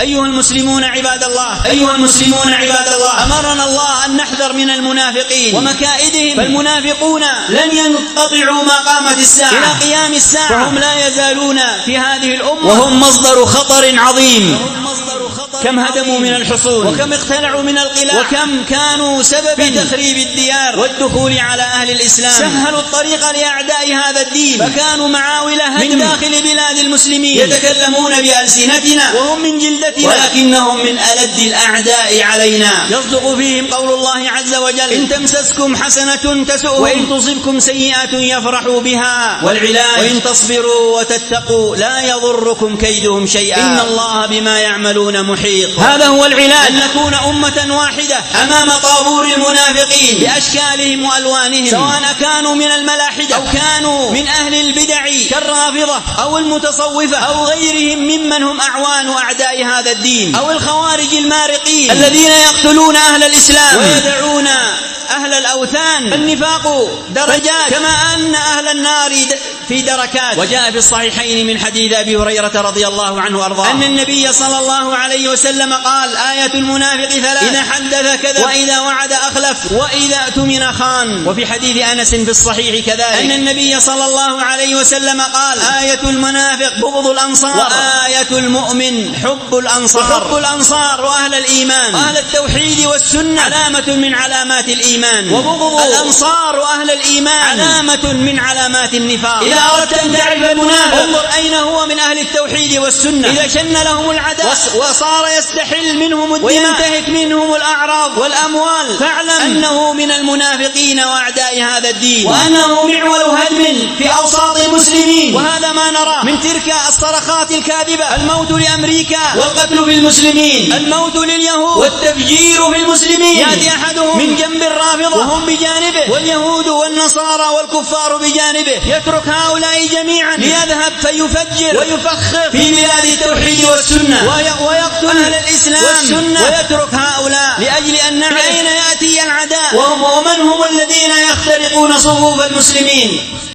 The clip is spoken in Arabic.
أيها المسلمون عباد الله، أمرنا الله أن نحذر من المنافقين ومكائدهم، فالمنافقون لن ينقطعوا ما قامت الساعة إلى قيام الساعة، وهم لا يزالون في هذه الأمة، وهم مصدر خطر عظيم. كم هدموا من الحصون، وكم اقتلعوا من القلاع، وكم كانوا سببا في تخريب الديار والدخول على أهل الإسلام. سهلوا الطريق لأعداء هذا الدين، فكانوا معاولة من داخل بلاد المسلمين يتكلمون بألسنتنا وهم من جلدتنا، ولكنهم من ألد الأعداء علينا. يصدق فيهم قول الله عز وجل: إن تمسسكم حسنة تسؤهم، وإن تصبكم سيئة يفرحوا بها. والعلاج: وإن تصبروا وتتقوا لا يضركم كيدهم شيئا، إن الله بما يعملون محيط. هذا هو العلاج، أن نكون أمة واحدة أمام طابور المنافقين بأشكالهم وألوانهم، سواء كانوا من الملاحدة أو كانوا من أهل البدع كالرافضة أو المتصوفة أو غيرهم ممن هم أعوان أعداء هذا الدين، أو الخوارج المارقين الذين يقتلون أهل الإسلام ويدعون أهل الأوثان. النفاق درجات كما أن أهل النار في دركات. وجاء في الصحيحين من حديث أبي هريرة رضي الله عنه وأرضاه أن النبي صلى الله عليه وسلم قال: آية المنافق ثلاث: إذا حدث كذب، وإذا وعد أخلف، وإذا اؤتمن خان. وفي حديث أنس في الصحيح كذلك أن النبي صلى الله عليه وسلم قال: آية المنافق بغض الأنصار، وآية المؤمن حب الأنصار. وحب الأنصار وأهل الإيمان وأهل التوحيد والسنة علامة من علامات الإيمان، وبغض الأنصار وأهل الإيمان علامة من علامات النفاق. إذا أردت أن تعرف المنافق انظر أين هو من أهل التوحيد والسنة. إذا شن لهم العداء وصار يستحل منهم الدماء وينتهك منهم الأعراض والأموال، فاعلم أنه من المنافقين وأعداء هذا الدين، وأنه معول هدم في أوساط المسلمين. وهذا ما نراه من تلك الصرخات الكاذبة: الموت لأمريكا، والقتل في المسلمين، الموت لليهود، والتفجير في المسلمين. يأتي أحدهم من جنب الرافضة وهم بجانبه، واليهود والنصارى والكفار بجانبه، يترك هؤلاء جميعا ليذهب فيفجر ويفخر في بلاد التوحيد والسنة، ويقتل أهل الإسلام والسنة، ويترك هؤلاء لأجل أن نعرف أين يأتي العداء ومن هم الذين يخترقون صفوف المسلمين.